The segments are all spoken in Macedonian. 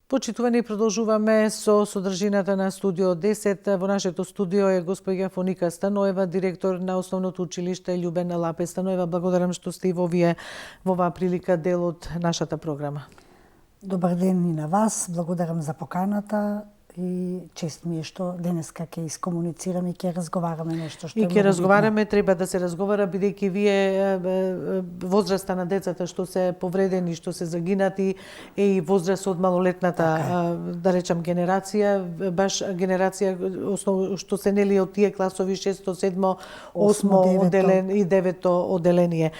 Почитувани, продолжуваме со содржината на Студио 10. Во нашето студио е господја Фоника Станоева, директор на Основното училиште Љубена Лапе. Станоева, благодарам што сте и во оваа прилика дел од нашата програма. Добар ден и на вас, благодарам за поканата и чест ми е што денеска ќе искомуницираме и ќе разговараме нешто што и ќе разговараме, треба да се разговара бидејќи вие возраста на децата што се повредени, што се загинати е и возраст од малолетната, да речам генерација, баш генерација што се нели од тие класови 6, 7, 8 одделен и 9 одделение.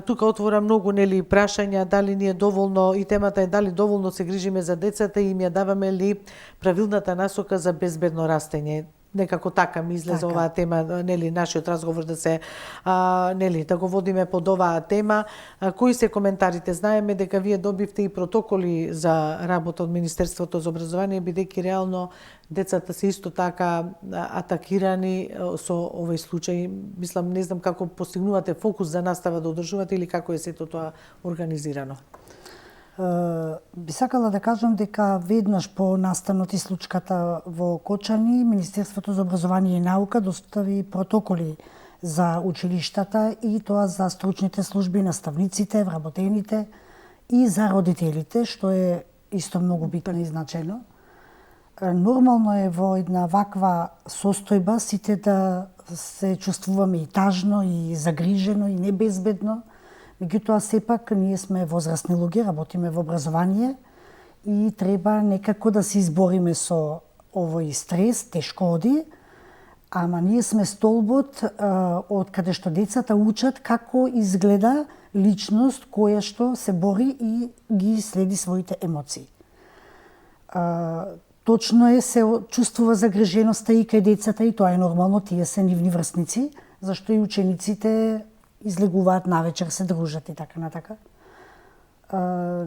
Тука отвора многу нели прашања дали ни е доволно и темата е дали доволно се грижиме за децата и им ја даваме ли правилната насока за безбедно растење. Некако така ми излезе оваа тема, нели нашиот разговор да се нели да го водиме под оваа тема. Кои се коментарите? Знаеме дека вие добивте и протоколи за работа од Министерството за образование, бидејќи реално децата се исто така атакирани со овој случај. Мислам, не знам како постигнувате фокус за настава да одржувате или како е сето тоа организирано. Би сакала да кажам дека веднаш по настанот и случката во Кочани, Министерството за образование и наука достави протоколи за училиштата и тоа за стручните служби, наставниците, вработените и за родителите, што е исто многу битно и значено. Нормално е во една ваква состојба сите да се чувствуваме и тажно, и загрижено, и небезбедно. Меѓутоа, сепак, ние сме возрастни луѓе, работиме во образование и треба некако да се избориме со овој стрес, тешко оди, ама ние сме столбот од каде што децата учат како изгледа личност која што се бори и ги следи своите емоции. Точно е, се чувствува загриженоста и кај децата и тоа е нормално, тие се нивни врсници, зашто и учениците излегуваат навечер, се дружат и така натака.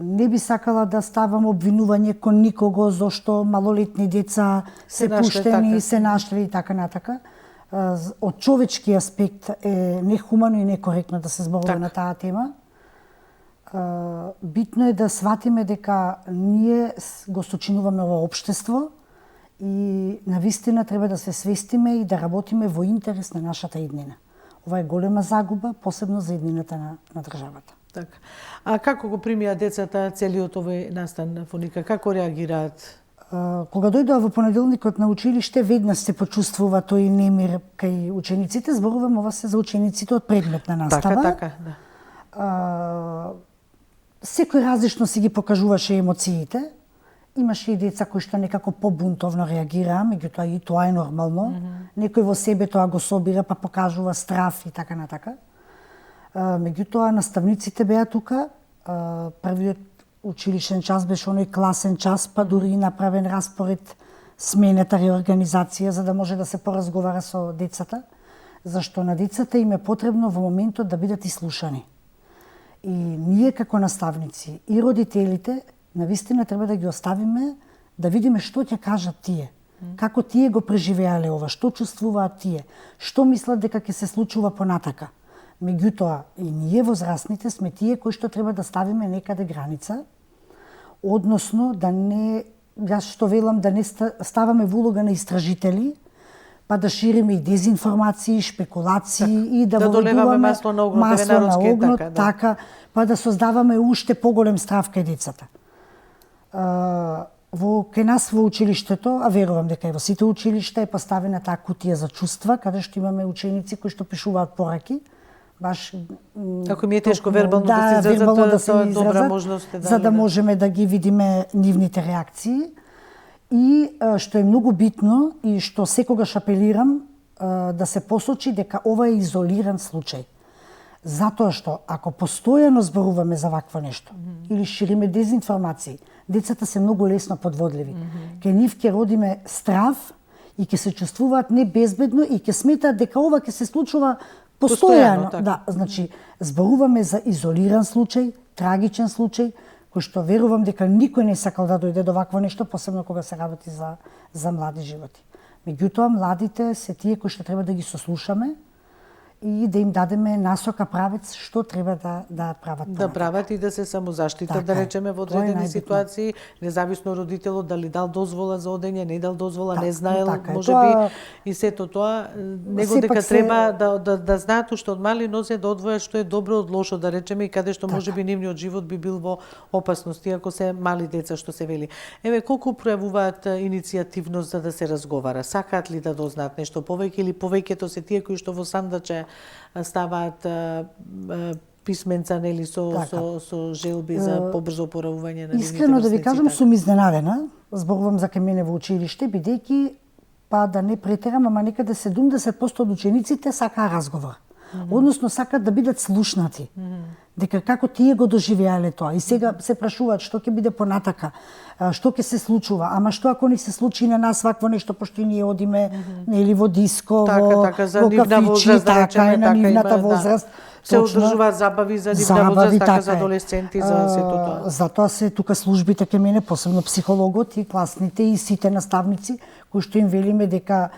Не би сакала да ставам обвинување кон никого зашто малолетни деца се пуштени, се нашли и така натака. Од човечки аспект е нехумано и некоректно да се зборува на таа тема. Битно е да сватиме дека ние го сочинуваме во општество и навистина треба да се свестиме и да работиме во интерес на нашата иднина. Ова е голема загуба, посебно за иднината на државата. Така. А како го примија децата целиот овој настан, Фоника? Како реагираат? Кога дојдоа во понеделникот на училиште, веднаш се почувствува тој немир кај учениците. Зборувам ова се за учениците од предметна настава. Така, да. Секој различно си ги покажуваше емоциите. Имаше и деца кои што некако побунтовно реагираа, меѓутоа и тоа е нормално. Некој во себе тоа го собира, па покажува страф и така натака. Меѓутоа наставниците беа тука. Првиот училишен час беше оној класен час, па дури и направен распоред сменета реорганизација за да може да се поразговара со децата, зашто на децата им е потребно во моментот да бидат ислушани. И ние како наставници и родителите навистина треба да ги оставиме да видиме што ќе кажат тие. Како тие го преживеале ова, што чувствуваат тие, што мислат дека ќе се случува понатака. Меѓутоа, и ние возрастните сме тие кои што треба да ставиме некаде граница, односно да не, јас што велам, да не ставаме во улога на истражители, па да шириме и дезинформации, шпекулации и да доливаме масло на огнот, така, па да создаваме уште поголем страв кај децата. Кај нас во училиштето, а верувам дека и во сите училишта е поставена таа кутија за чувства, каде што имаме ученици кои што пишуваат пораки, баш како ми е тешко вербално да се изразат, добра можност е за да можеме да ги видиме нивните реакции. И што е многу битно и што секогаш апелирам да се посочи дека ова е изолиран случај. Затоа што ако постојано зборуваме за вакво нешто или шириме дезинформации, децата се многу лесно подводливи. Кај нив ќе родиме страв и ќе се чувствуваат небезбедно и ќе сметаат дека ова ќе се случува постојано. Да, значи зборуваме за изолиран случај, трагичен случај, кој што верувам дека никој не сакал да дојде до вакво нешто, посебно кога се работи за млади животи. Меѓутоа, младите се тие кои што треба да ги сослушаме и да им дадеме насока правец што треба да прават. Да прават и да се самозаштитат, Така да е. речеме, во Тоа е одредени најбитно. ситуации, независно родителот дали дал дозвола за одење, не дал дозвола, не знаел, така е. можеби и сето тоа, него Сепак дека се- треба да знаат уште од мали нозе да одвојат што е добро од лошо, да речеме, и каде што можеби нивниот живот би бил во опасност, иако се мали деца, што се вели. Еве, колку пројавуваат иницијативност за да се разговара? Сакаат ли да дознаат нешто повеќе или повеќето се тие кои што во сандаче ставаат писменца, нели, со желби за побрзо поравување на Искрено да ви врсници, кажам, така? сум изненадена, зборувам за кај мене во училиште, бидејќи, па да не претерам, ама некаде 70% од учениците сакаа разговор. Односно сакаат да бидат слушнати. Дека како тие го доживеале тоа. И сега се прашуваат што ќе биде понатака, што ќе се случува, ама што ако ни се случи на нас вакво нешто, пошто и ние одиме нели во диско, Така, за во нивна кафичи, возраст, да така речеме, е на така нивната има, возраст. Се Точно. одржуваат забави за нивна Забави, возраст, така така за е. адолесценти, за сето тоа. Затоа се тука службите кај мене, посебно психологот и класните и сите наставници, кои што им велиме дека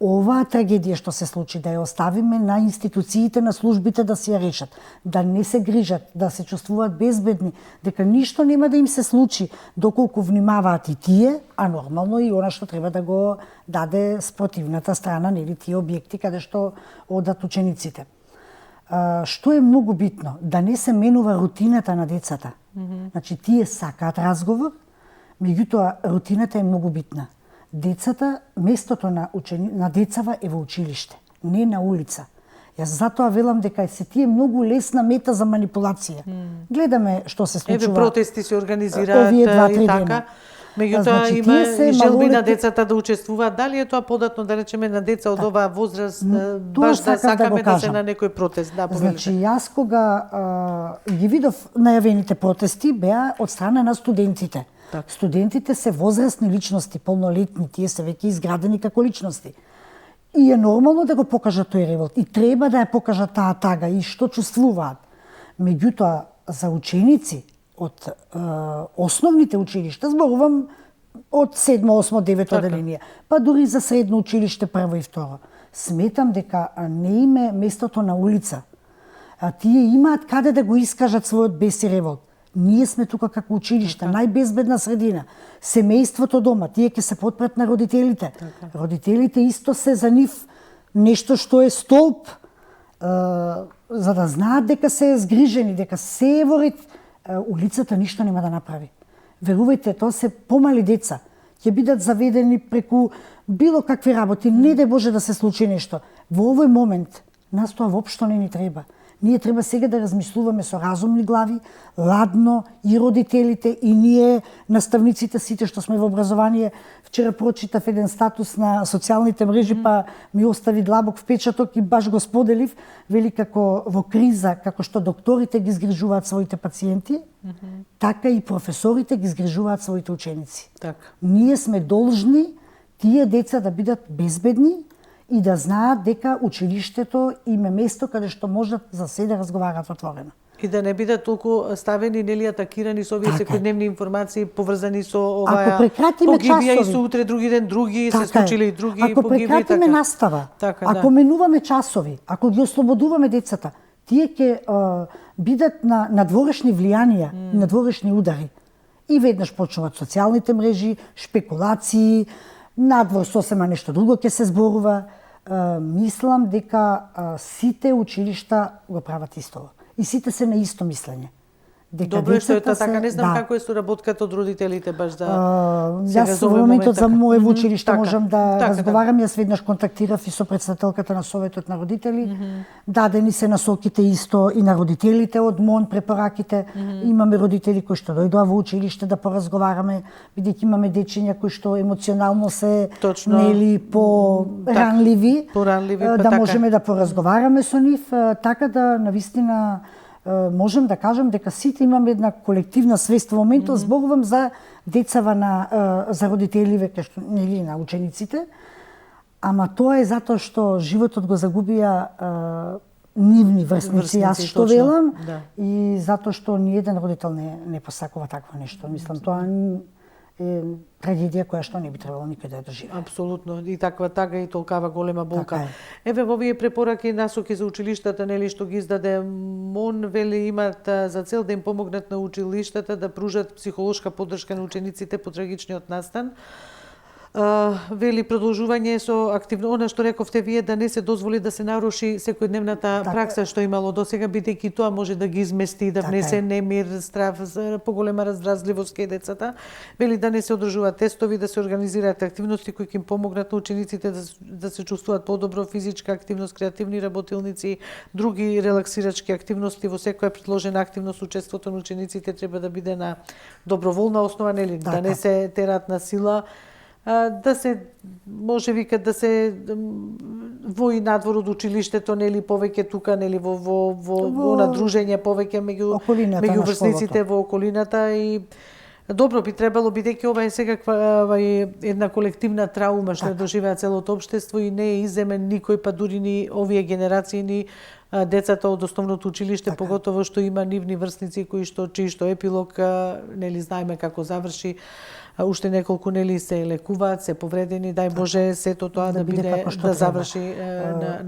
оваа трагедија што се случи, да ја оставиме на институциите, на службите да си ја решат, да не се грижат, да се чувствуваат безбедни, дека ништо нема да им се случи доколку внимаваат и тие, а нормално и она што треба да го даде спротивната страна, нели тие објекти каде што одат учениците. Што е многу битно, да не се менува рутината на децата. Значи, тие сакаат разговор, меѓутоа рутината е многу битна. Децата, местото на децава е во училиште, не на улица. Јас затоа велам дека се тие многу лесна мета за манипулација. Гледаме што се случува. Еве, протести се организираат овие 2-3 и така. дена. Меѓутоа Значи, има тие се и желби на малолетни- децата да учествуваат. Дали е тоа податно, да речеме, на деца од оваа возраст, баш да сакав да сакаме го да се кажам. на некој протест? Да, Значи, повелите. јас кога ги видов најавените протести, беа од страна на студентите. Така. Студентите се возрастни личности, полнолетни, тие се веќе изградени како личности. И е нормално да го покажат тој револт. И треба да ја покажат таа тага и што чувствуваат. Меѓутоа, за ученици од основните училишта, зборувам од 7, 8, 9 Така. оделенија, па дури за средно училиште прво и второ. Сметам дека не им е местото на улица. Тие имаат каде да го искажат својот бес и револт. Ние сме тука како училиште, најбезбедна средина. Семејството дома, тие ќе се потпрат на родителите. Родителите исто се за нив нешто што е столб, за да знаат дека се згрижени, дека се е во ред. Улицата ништо нема да направи. Верувајте, тоа се помали деца. Ќе бидат заведени преку било какви работи, не де Боже да се случи нешто. Во овој момент нас тоа воопшто не ни треба. Ние треба сега да размислуваме со разумни глави, ладно, и родителите, и ние, наставниците, сите што сме во образование. Вчера прочитав еден статус на социјалните мрежи, па ми остави длабок впечаток и баш го споделив. Вели како во криза, како што докторите ги згрижуваат своите пациенти, така и професорите ги згрижуваат своите ученици. Така. Ние сме должни тие деца да бидат безбедни и да знаат дека училиштето им е место каде што можат за се да разговараат отворено. И да не бидат толку ставени, нели, атакирани со овие Така. секојдневни информации поврзани со оваа Ако прекратиме погибија и часови. со утре други ден други, се Така е. случиле и други Ако погибии и прекратиме така. настава, Така, ако да. менуваме часови, ако ги ослободуваме децата, тие ќе бидат на надворешни влијанија, надворешни удари. И веднаш почнуваат социјалните мрежи, шпекулации, надвор сосема нешто друго ќе се зборува. Мислам дека сите училишта го прават исто. И сите се на исто мислење. Дека Добро е што е тоа децата така, се- не знам да. како е соработката од родителите баш да Јас за во овој моментот за така. моје Мгм, училиште така, можам да така, разговарам. Јас веднаш контактирав и со претседателката на Советот на родители. Дадени се насоките исто и на родителите од МОН, препораките. Имаме родители кои што дојдоа во училиште да поразговараме, бидејќи имаме дечиња кои што емоционално се Точно. нели поранливи, поранливи, па да така. можеме да поразговараме со нив, така да навистина можем да кажам дека сите имаме една колективна свест во моментот, зборувам за децава за родители веќе што нели на учениците, ама тоа е затоа што животот го загубија нивни врсници, јас Врсници, што точно, велам, да. и затоа што ни еден родител не посакува такво нешто. Мислам, тоа трагедија која што не би требало никој да ја доживее. Апсолутно, и таква тага и толкава голема болка. Така Еве во овие препораки и насоки за училиштата, нели што ги издаде МОН, вели имаат за цел да им помогнат на училиштата да пружат психолошка поддршка на учениците по трагичниот настан. Вели продолжување со активно она што рековте вие, да не се дозволи да се наруши секојдневната пракса што имало досега, бидејќи тоа може да ги измести, да внесе немир, страв, поголема раздразливост кај децата. Вели да не се одржуваат тестови, да се организираат активности кои ќе им помогнат на учениците да се чувствуваат подобро, физичка активност, креативни работилници, други релаксирачки активности. Во секоја предложена активност учеството на учениците треба да биде на доброволна основа, нели, да не се терат на сила, да се може вика да се во и надвор од училиштето, нели, повеќе тука, нели, во надружење повеќе меѓу врсниците во околината. И добро би требало, бидејќи ова е секаква една колективна траума што доживеа целото општество и не е иземен никој, па дури ни овие генерации, ни децата од основното училиште, поготово што има нивни врсници чиј што епилог, нели, знаеме како заврши. Уште неколку, нели, се лекуваат, се повредени, дај Боже сето тоа да биде да заврши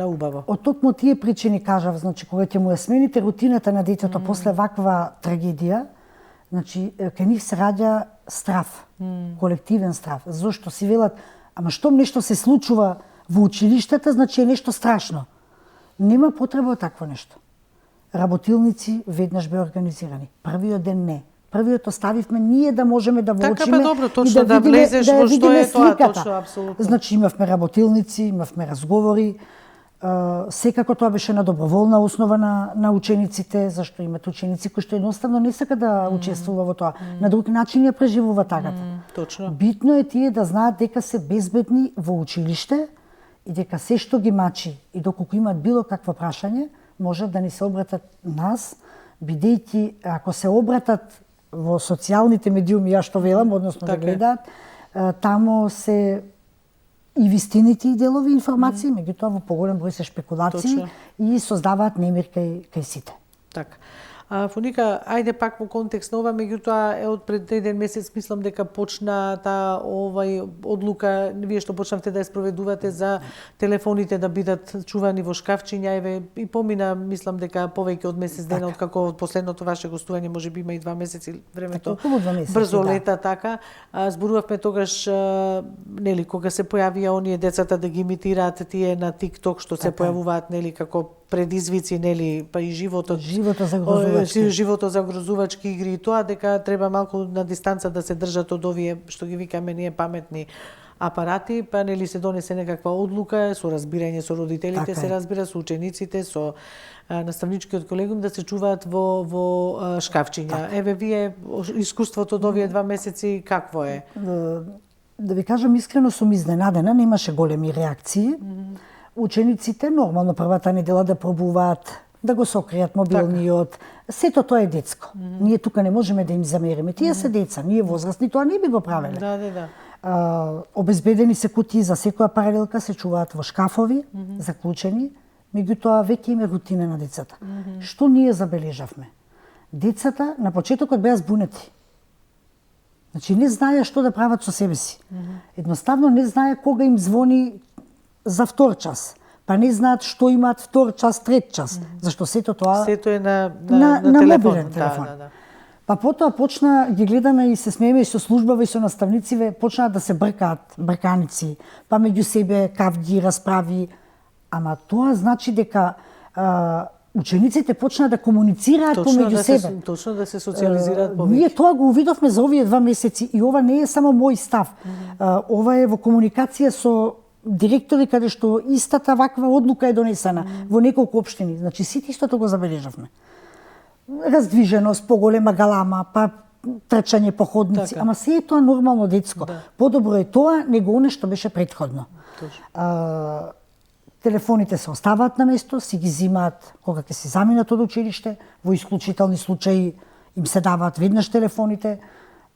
на убаво. Од токму тие причини кажав, значи кога ќе му ја смените рутината на детето после ваква трагедија, значи кај нив се раѓа страв, колективен страв. Зошто си велат, ама штом нешто се случува во училиштата, значи е нешто страшно. Нема потреба од такво нешто. Работилници веднаш беа организирани. Првиот ден не. Првиот оставивме ние да можеме да воочиме така, добро, точно, и да видиме, влезеш во што е тоа, точно, апсолутно. Значи имавме работилници, имавме разговори, секако тоа беше на доброволна основа на учениците, зашто имат ученици кои што едноставно не сака да учествува во тоа. На друг начин ја преживува тагата. Точно. Битно е тие да знаат дека се безбедни во училиште и дека се што ги мачи и доколку имат било какво прашање, можат да ни се обратат нас, бидејќи ако се обратат во социјалните медиуми, ја што велам, односно да гледаат, тамо се и вистините и делови информации, меѓутоа во поголем број се шпекулации и создаваат немир кај сите. Така. Фуника, ајде пак во контекст на ова, меѓутоа од пред еден месец мислам дека почна таа одлука, вие што почнавте да ја спроведувате за телефоните да бидат чувани во шкафчиња, еве и помина, мислам дека повеќе од месец дена откако од последното ваше гостување, можеби има и 2 месеци, времето брзо лета, така. Зборувавме тогаш, нели, кога се појавија оние децата да ги имитираат тие на TikTok што се појавуваат, нели, како предизвици, нели, па и животот загрозувачки игри и тоа, дека треба малку на дистанца да се држат од овие што ги викаме ние паметни апарати, па нели се донесе некаква одлука со разбирање со родителите, се разбира со учениците, со наставничкиот колегиум да се чуваат во шкафчиња. Еве вие искуството од овие 2 месеци какво е? Да ви кажам искрено, сум изненадена, немаше големи реакции. Учениците нормално првата недела да пробуваат да го сокријат мобилниот. Сето тоа е детско. Ние тука не можеме да им замериме. Тие се деца, ние возрастни тоа не би го правеле. Обезбедени се кутии за секоја паралелка, се чуваат во шкафови, заклучени, меѓутоа веќе има рутина на децата. Што ние забележавме? Децата на почетокот беа збунети. Значи не знаеа што да прават со себе си. Едноставно не знаеа кога им звони за втор час. Па не знаат што имаат втор час, трет час. Зашто сето тоа сето е на мобилен телефон. Па потоа почна, ги гледаме и се смееме и со службава и со наставнициве, почнаа да се бркаат, брканици, па меѓу себе кавги, расправи. Ама тоа значи дека учениците почнаа да комуницираат помеѓу себе. Точно да се социализираат повеќе. Ние тоа го увидовме за овие 2 месеци и ова не е само мој став. Ова е во комуникација со директори каде што истата ваква одлука е донесена во неколку општини. Значи сите истото го забележавме. Раздвиженост, поголема галама, па трчање по ходници, ама се е тоа нормално детско. Подобро е тоа него оне што беше претходно. Телефоните се оставаат на место, си ги зимаат кога ќе се заминат од училиште, во исклучителни случаи им се даваат веднаш телефоните.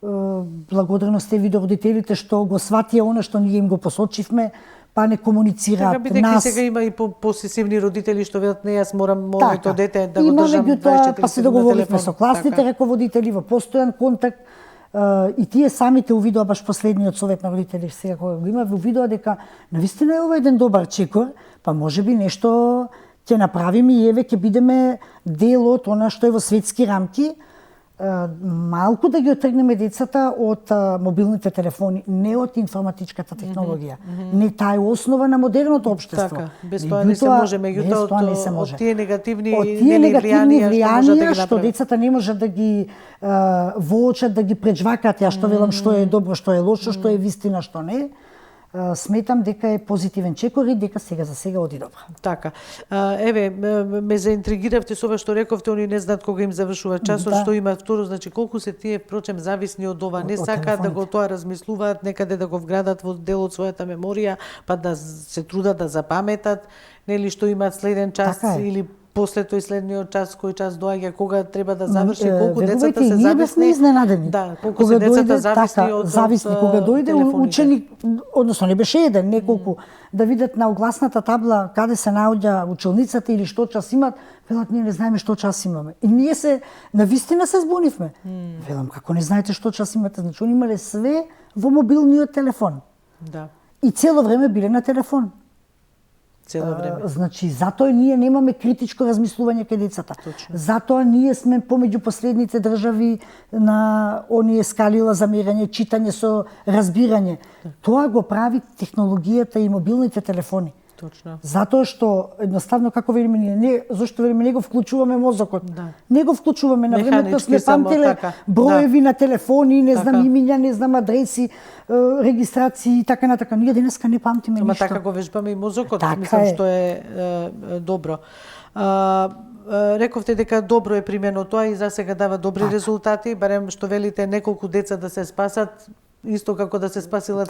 Благодарност е ви до родителите што го сватија она што ние им го посочивме, па не комуницираат нас. Сега има и посесивни родители што велат не, јас морам моето дете да го држам 24 па се договоривме со класните раководители во постојан контакт. и тие самите увидоа баш последниот совет на родители сега кога го има, увидоа дека навистина е ова еден добар чекор, па можеби нешто ќе направиме и еве ќе бидеме дел од она што е во светски рамки, малку да ги отргнеме децата од мобилните телефони, не од информатичката технологија. Не таа е основа на модерното општество. Така, без тоа не се може, меѓутоа од тие негативни влијанија што децата не можат да ги воочат, да ги прежвакат, ја што велам што е добро, што е лошо, што е вистина, што не. Сметам дека е позитивен чекор и дека сега за сега оди добро. Така. Еве, ме заинтригиравте со ова што рековте, они не знаат кога им завршува часот, што има второ, значи колку се тие впрочем зависни од ова, не сакаат да го тоа размислуваат, некаде да го вградат во дел од својата меморија, па да се трудат да запаметат, нели што имаат следен час или после тој следниот час, кој час доаѓа, кога треба да заврши, колку децата се зависни. Изненадени. Да, колку се децата зависни од кога дојде ученик, односно не беше еден, неколку, да видат на огласната табла каде се наоѓа училницата или што час имат, велат ние не знаеме што час имаме. И ние се навистина се збунивме. Велам како не знаете што час имате, значи они имале све во мобилниот телефон. Да. И цело време биле на телефон. Цело време. Значи, затоа ние немаме критичко размислување кај децата. Точно. Затоа ние сме помеѓу последните држави на оние скалила за мерење, читање со разбирање. Тоа го прави технологијата и мобилните телефони. Точно. Затоа што едноставно како велиме ние, зошто велиме не го вклучуваме мозокот. Да. Не го вклучуваме, на времето сме памтеле броеви на телефони, не знам имиња, не знам адреси, регистрации и така натака. Ние денеска не памтиме ништо. Ама така го вежбаме и мозокот, така мислам што е добро. Рековте дека добро е примено тоа и за сега дава добри резултати, барем што велите неколку деца да се спасат, исто како да се спасила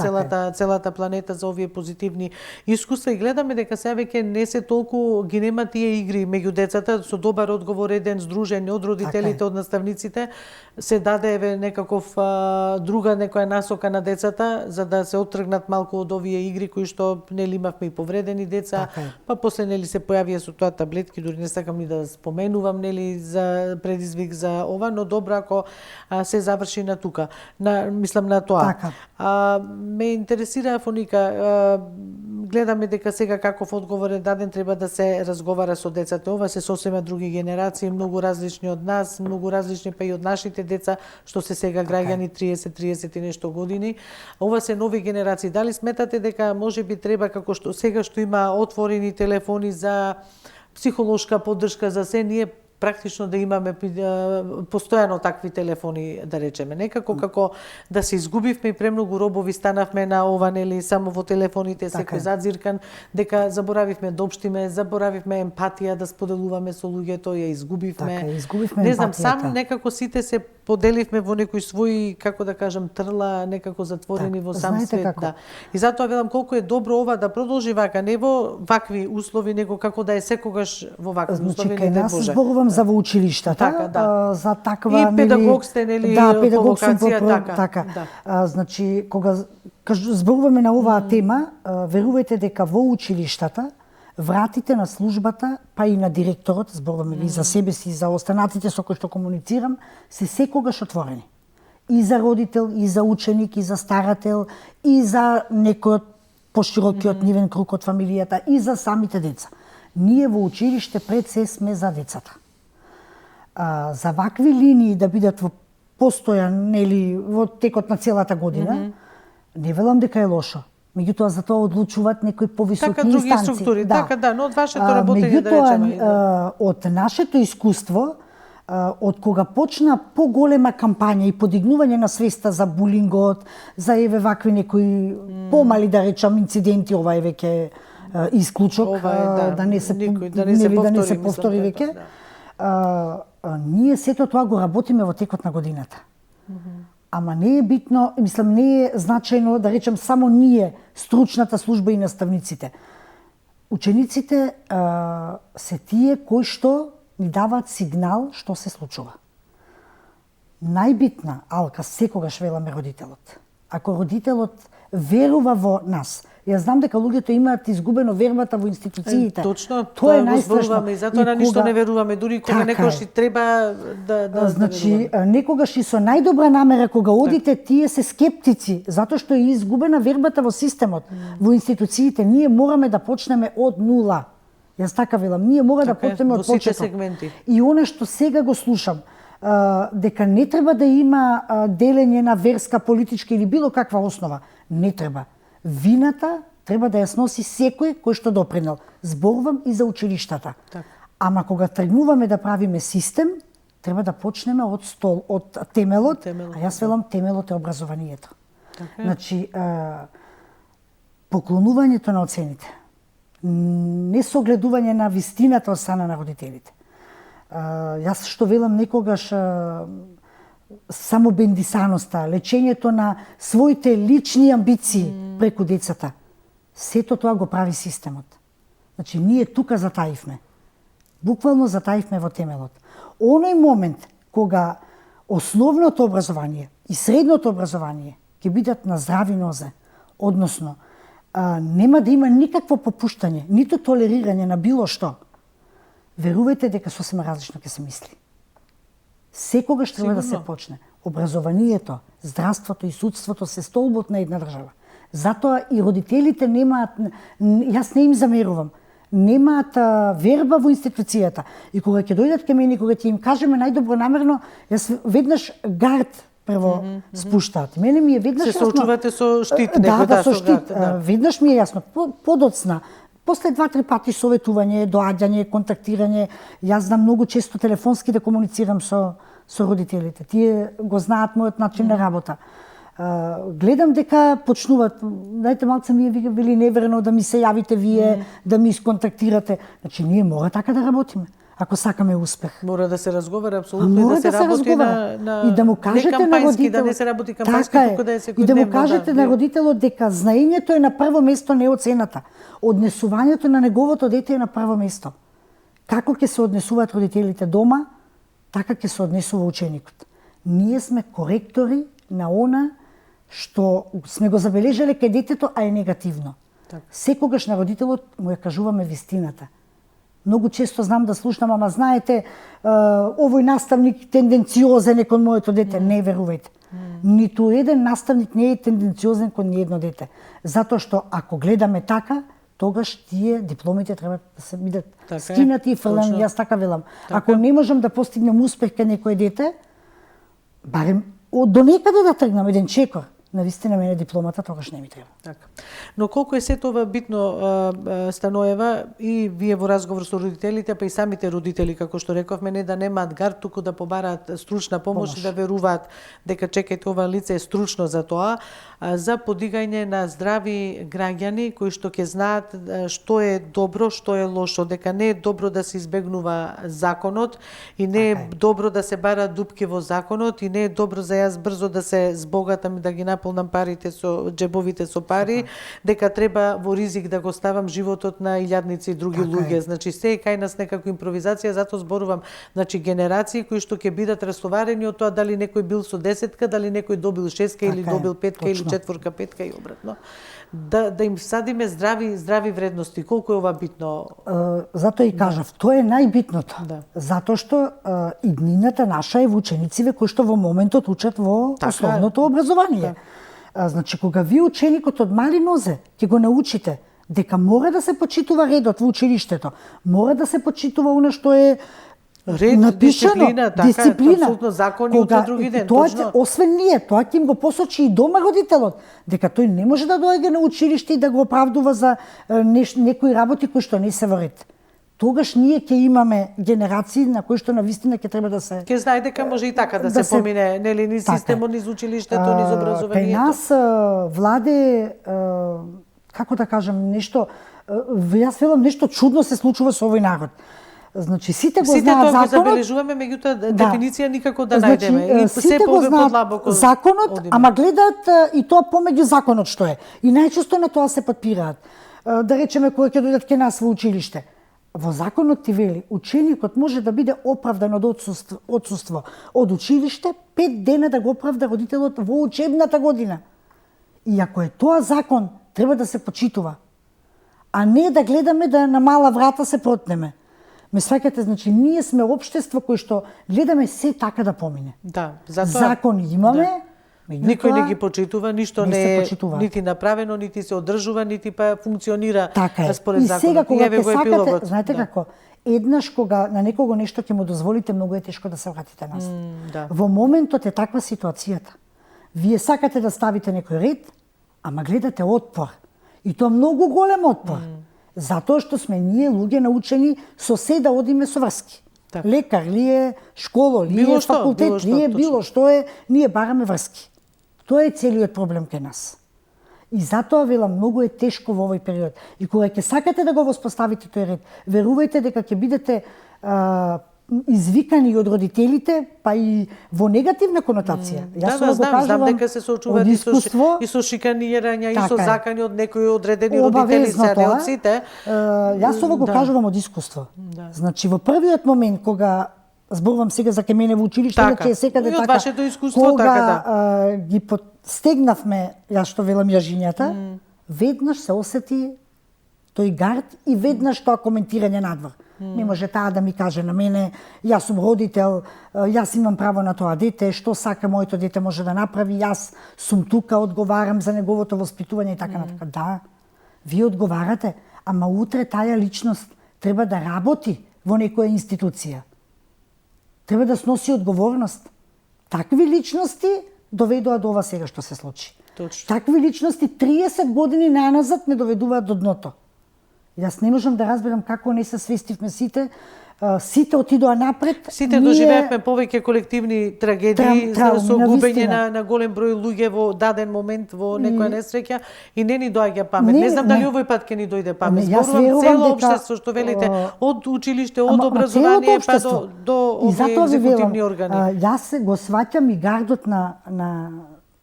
целата планета за овие позитивни искуства, и гледаме дека се веќе не се толку ги нема тие игри меѓу децата, со добар одговор еден здружен од родителите, од наставниците, се даде еве некаков друга некоја насока на децата за да се оттргнат малку од овие игри кои што нели имавме и повредени деца, па после нели се појавија со тоа таблетки, дури не сакам ни да споменувам нели за предизвик за ова, но добро ако се заврши на тука. Мислам на тоа. Така. Ме интересира, Фоника, гледаме дека сега каков одговор е даден, треба да се разговара со децата. Ова се сосема други генерации, многу различни од нас, многу различни па и од нашите деца, што се сега граѓани 30 и нешто години. Ова се нови генерации. Дали сметате дека можеби треба, како што сега што има отворени телефони за психолошка поддршка за се, ние практично да имаме постојано такви телефони, да речеме. Некако како да се изгубивме и премногу робови станавме на ова, нели, само во телефоните, секој задзиркан, дека заборавивме да општиме, заборавивме емпатија, да споделуваме со луѓето, ја изгубивме. Така, изгубивме не знам, емпатијата. сам некако сите се поделивме во некои своји, како да кажам, трла, некако затворени во сам свет. Како? Да. И затоа велам колку е добро ова да продолжи вака, не во вакви услови, него како да е секогаш во вакви услови, не дај Боже. Зборувам за во училиштата, за таква и педагог сте, нели, педагог по вокација, така. Значи, кога зборуваме на оваа тема, верувајте дека во училиштата вратите на службата, па и на директорот, зборуваме и за себе си, и за останатите со кои што комуницирам, се секогаш отворени. И за родител, и за ученик, и за старател, и за некој од поширокиот нивен круг од фамилијата, и за самите деца. Ние во училиште пред се сме за децата. За вакви линии да бидат во постојан, нели, во текот на целата година, не велам дека е лошо. Меѓутоа за тоа одлучуваат некои повисоки инстанции. Така, други структури, да, но од вашето работење да речеме. Меѓутоа, од нашето искуство, од кога почна поголема кампања и подигнување на свеста за булингот, за еве вакви некои помали, да речам, инциденти, ова е веќе исклучок, да не се повтори веќе. Ние сето тоа го работиме во текот на годината. Ама не е битно, мислам, не е значајно да речем само ние, стручната служба и наставниците. Учениците се тие кои што ни даваат сигнал што се случува. Најбитна алка секогаш веламе родителот. ако родителот верува во нас. Јас знам дека луѓето имаат изгубено вербата во институциите. Точно, тоа е го најстрашно. зборуваме и затоа на ништо не веруваме, дури кога некош ти треба да значи, некогаш и со најдобра намера кога одите, тие се скептици, затоа што е изгубена вербата во системот, во институциите. Ние мораме да почнеме од нула. Јас така велам, ние мора да почнеме од почеток. И она што сега го слушам, дека не треба да има делење на верска, политичка или било каква основа. Не треба. Вината треба да ја сноси секој кој што допринел. Зборувам и за училиштата. Так. Ама кога тргнуваме да правиме систем, треба да почнеме од стол, од темелот, а јас велам темелот е образованието. Така. Значи, поклонувањето на оцените, несогледување на вистината од страна на родителите. Јас што велам некогаш само бендисаноста, лечењето на своите лични амбиции преку децата. Сето тоа го прави системот. Значи, ние тука затаивме. Буквално затаивме во темелот. Оној момент кога основното образование и средното образование ќе бидат на здрави нозе, односно, нема да има никакво попуштање, ниту толерирање на било што, верувајте дека сосема различно ќе се мисли. Секогаш треба да се почне. Образованието, здравството и судството се столбот на една држава. Затоа и родителите немаат, јас не им замерувам, немаат верба во институцијата. И кога ќе дојдат кај мене, кога ќе им кажеме најдобро намерно, јас веднаш гард прво спуштаат. Мене ми е веднаш се соочувате со штит, да, со штит. Веднаш ми е јасно. Подоцна. После 2-3 пати советување, доаѓање, контактирање, јас знам многу често телефонски да комуницирам со родителите. Тие го знаат мојот начин на работа. Гледам дека почнуваат, дајте малце ми е били неверено да ми се јавите вие, да ми исконтактирате. Значи ние мора така да работиме. Ако сакаме успех. Мора да се разговара апсолутно, да се работи на и да му кажете на родителот, да не се работи кампањски, туку да е секојдневно. И да му кажете на родителот дека знаењето е на прво место, не оцената. Однесувањето на неговото дете е на прво место. Како ќе се однесуваат родителите дома, така ќе се однесува ученикот. Ние сме коректори на она што сме го забележале кај детето, а е негативно. Так. Секогаш на родителот му ја кажуваме вистината. Многу често знам да слушнам, ама знаете, овој наставник тенденциозен е кон моето дете. Не верувајте. Ниту еден наставник не е тенденциозен кон ниедно дете. Затоа што ако гледаме така, тогаш тие дипломите треба да се бидат скинати и фрлени. Јас така велам. Ако не можам да постигнем успех кај некој дете, барем до некаде да тргнам еден чекор. Навистина мене дипломата тогаш не ми треба. Така. Но колку е сето ова битно, Станоева, и вие во разговор со родителите, па и самите родители, како што рековме, не да немаат гард, туку да побараат стручна помош и да веруваат дека чекајте ова лице е стручно за тоа, за подигање на здрави граѓани кои што ќе знаат што е добро, што е лошо, дека не е добро да се избегнува законот и не е добро да се бараат дупки во законот и не е добро за јас брзо да се збогатам и да ги наполнам парите со джебовите со пари, дека треба во ризик да го ставам животот на илјадници и други луѓе. Значи се е кај нас некако импровизација, затоа зборувам, значи генерации кои што ќе бидат растоварени од тоа дали некој бил со 10-ка, дали некој добил 6-ка или добил 5-ка или 4-ка, 5-ка и обратно. Да им садиме здрави вредности. Колку е ова битно? Затоа и кажав, тоа е најбитното. Затоа што иднината наша е во ученициве кои што во моментот учат во основното образование. Значи, кога ви ученикот од мали нозе ќе го научите дека мора да се почитува редот во училиштето, мора да се почитува она што е ред, напишано, дисциплина, апсолутно закони утре други ден. Тоа освен ние, тоа ќе им го посочи и дома родителот, дека тој не може да доаѓа на училиште и да го оправдува за некои работи кои што не се во ред. Тогаш ние ќе имаме генерации на кои што навистина ќе треба да се... Ќе знае дека може и така да се помине, нели, низ системот, низ училиштето, низ образованието. Кај нас владе, како да кажам, нешто, јас велам нешто чудно се случува со овој народ. Значи сите го знаат законот. Сите тоа го забележуваме, меѓутоа дефиниција никако да најдеме. И се подлабоко законот, ама гледаат и тоа помеѓу законот што е. И најчесто на тоа се подпираат. Да речеме кога ќе дојдат кај нас во училиште. Во законот ти вели, ученикот може да биде оправдан од отсуство од училиште 5 дена да го оправда родителот во учебната година. И ако е тоа закон, треба да се почитува. А не да гледаме да на мала врата се протнеме. Ме сваќате, значи, ние сме општество кој што гледаме се така да помине. Да, затоа Закон имаме, меѓутоа, никој не ги почитува, ништо не не се е почитува. нити направено, нити се одржува, нити па функционира така е. според И законот. сега кога еве ќе го сакате, епилогот. знаете како, еднаш кога на некого нешто ќе му дозволите, многу е тешко да се вратите назад. Да. Во моментот е таква ситуацијата. Вие сакате да ставите некој ред, ама гледате отпор. И тоа многу голем отпор. Затоа што сме ние луѓе научени со се да одиме со врски. Така. Лекар ли е, школа ли Било е, што, факултет било што, ли е, точно. било што е, ние бараме врски. Тоа е целиот проблем кај нас. И затоа велам, многу е тешко во овој период. И кога ќе сакате да го воспоставите тој ред, верувајте дека ќе бидете извикани од родителите, па и во негативна конотација. Да, само го знам кажувам дека се соочуваат од искуство, и со шиканирања, и Така со е. закани од некои одредени родители, обавезно се не тоа. од сите. Јас ово го Да. кажувам од искуство. Да. Значи, во првиот момент кога зборувам сега за ке мене во училиште, Така. дека е секаде И од така. вашето искуство, кога, така, ги стегнавме, јас што велам јажињата, веднаш се осети тој гард и веднаш тоа коментирање надвор. Не може таа да ми каже на мене, јас сум родител, јас имам право на тоа дете, што сака моето дете може да направи, јас сум тука, одговарам за неговото воспитување и така натака. Да, вие одговарате, ама утре таја личност треба да работи во некоја институција. Треба да сноси одговорност. Такви личности доведоа до ова сега што се случи. Точно. Такви личности 30 години наназад не доведуваат до дното. Јас не можам да разберам како не се свестивме сите, сите отидоа напред. Сите доживеавме повеќе колективни трагедии Трауми, со губење навистина. на голем број луѓе во даден момент во некоја несреќа и не ни доаѓа памет. Не знам дали овој пат ќе ни дојде памет. Јас Зборувам верувам цело дека, општество што велите, од училиште, од Ама образование целото па општество. до И овие затоа ви екзекутивни велам, органи. Јас го сваќам и гардот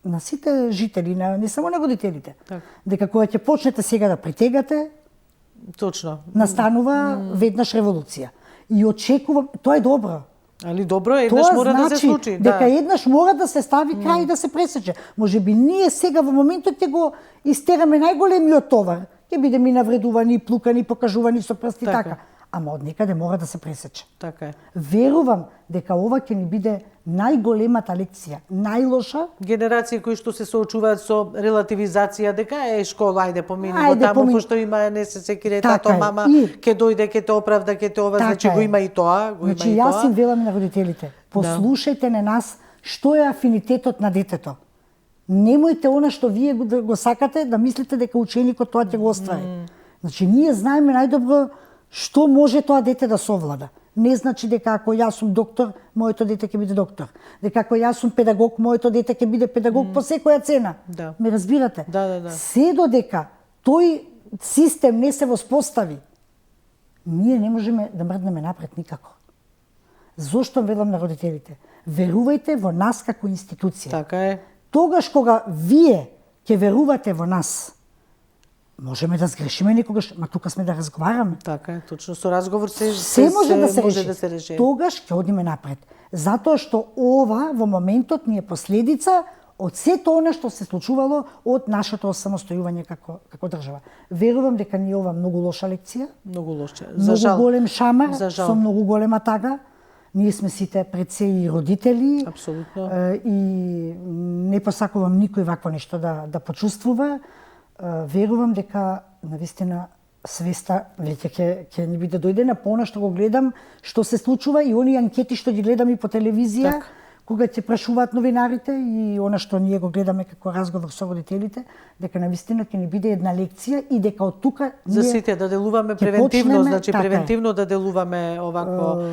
на сите жители, не само на родителите. Така. Дека кога ќе почнете сега да притегате, Точно. настанува веднаш револуција. И очекувам, тоа е добро. Али добро, еднаш Тоа мора значи да се случи. дека Да. еднаш мора да се стави крај и да се пресече. Можеби ние сега во моментот ќе го истераме најголемиот товар. Ќе бидеме навредувани, плукани, покажувани со прсти Така. така. Ама од некаде мора да се пресече. Така е. Верувам дека ова ќе ни биде најголемата лекција, најлоша. Генерации кои што се соочуваат со релативизација, дека е школа, ајде помини го Ајде, таму, помини. пошто има не се секире Така тато, е. мама, И- ќе дојде, ќе те оправда, ќе те ова, Така значи е. го има и тоа, го Значи, има и јас тоа. им велам на родителите, послушајте на нас што е афинитетот на детето. Немојте она што вие го сакате да мислите дека ученикот тоа ќе го оствари. Значи, ние знаеме најдобро што може тоа дете да совлада. Не значи дека ако јас сум доктор, моето дете ќе биде доктор. Дека ако јас сум педагог, моето дете ќе биде педагог по секоја цена. Да. Ме разбирате? Да. Се додека тој систем не се воспостави, ние не можеме да мрднеме напред никако. Зошто велам на родителите? Верувајте во нас како институција. Така е. Тогаш кога вие ќе верувате во нас, можеме да сгрешиме некогаш, ма тука сме да разговараме. Така е, точно со разговор се Може да се може реши. да се реши. Тогаш ќе одиме напред. Затоа што ова во моментот ни е последица од сето она што се случувало од нашето осамостојување како држава. Верувам дека ни е ова многу лоша лекција, Многу лошо. За многу жал. голем шамар, За жал. со многу голема тага. Ние сме сите пред се и родители. Апсолутно. И не посакувам никој вакво нешто да почувствува. Верувам дека навистина свеста веќе ќе ни биде дојдена по она што го гледам, што се случува и оние анкети што ги гледам и по телевизија, Така. кога ќе прашуваат новинарите и она што ние го гледаме како разговор со родителите, дека навистина ќе ни биде една лекција и дека од тука За ние сите да делуваме ќе превентивно, почнеме, значи така е. превентивно да делуваме овако,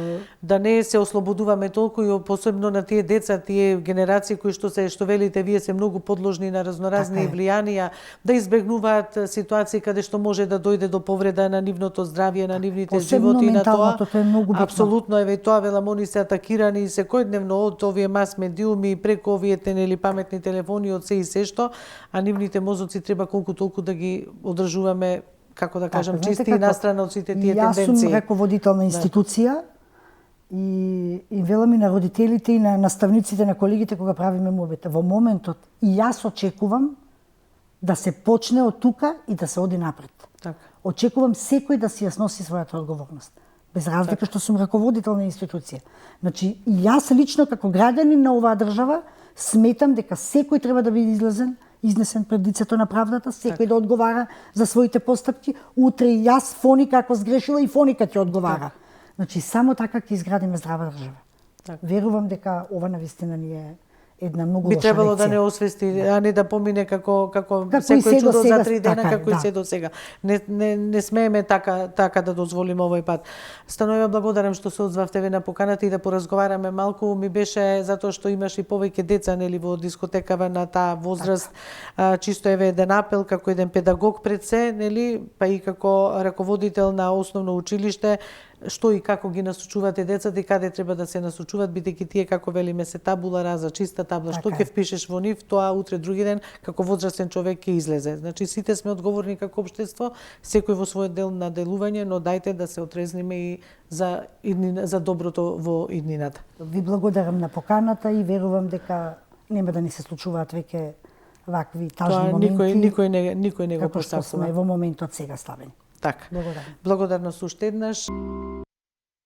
да не се ослободуваме толку и посебно на тие деца, тие генерации кои што велите вие се многу подложни на разноразни Така е. влијанија, да избегнуваат ситуации каде што може да дојде до повреда на нивното здравје, на нивните Посебно животи и на тоа. менталното, тоа е многу битно. Апсолутно, еве тоа велам, они се атакирани секојдневно од овие мас медиуми, преку овие нели паметни телефони, од се и се што, а нивните мозоци треба колку толку да ги одржуваме, како да кажам, знаете чисти и како? настрана од сите тие Јас тенденции. сум раководител на институција и велам и на родителите и на наставниците, на колегите кога правиме мобите. Во моментот и јас очекувам да се почне од тука и да се оди напред. Така. Очекувам секој да си ја сноси својата одговорност. Без разлика што сум раководител на институција. Значи, и јас лично како граѓанин на оваа држава сметам дека секој треба да биде изнесен пред лицето на правдата, секој да одговара за своите постапки. Утре и јас Фоника ако сгрешила и Фоника ќе одговара. Значи, само така ќе изградиме здрава држава. Верувам дека ова навистина ни е една многу лоша лекција. Би требало да не освести, а не да помине како секој чудо за 3 дена, така, како и се до сега. Не смееме така да дозволиме овој пат. Станови благодарам што се одзвавте на поканата и да поразговараме малку. Ми беше затоа што имаш и повеќе деца нели во дискотекава на таа возраст. Чисто еве еден апел како еден педагог пред се, нели, па и како раководител на основно училиште, што и како ги насочувате децата и каде треба да се насочуваат, бидејќи тие како велиме се табула раза, чиста табла, што ќе впишеш во нив, тоа утре други ден како возрастен човек ќе излезе. Значи сите сме одговорни како општество, секој во својот дел на делување, но дајте да се отрезниме и за доброто во иднината. Ви благодарам на поканата и верувам дека нема да ни се случуваат веќе вакви тажни моменти. Никој не го посакува. Како што сме во моментот сега ставени. Така. Благодарност уште еднаш.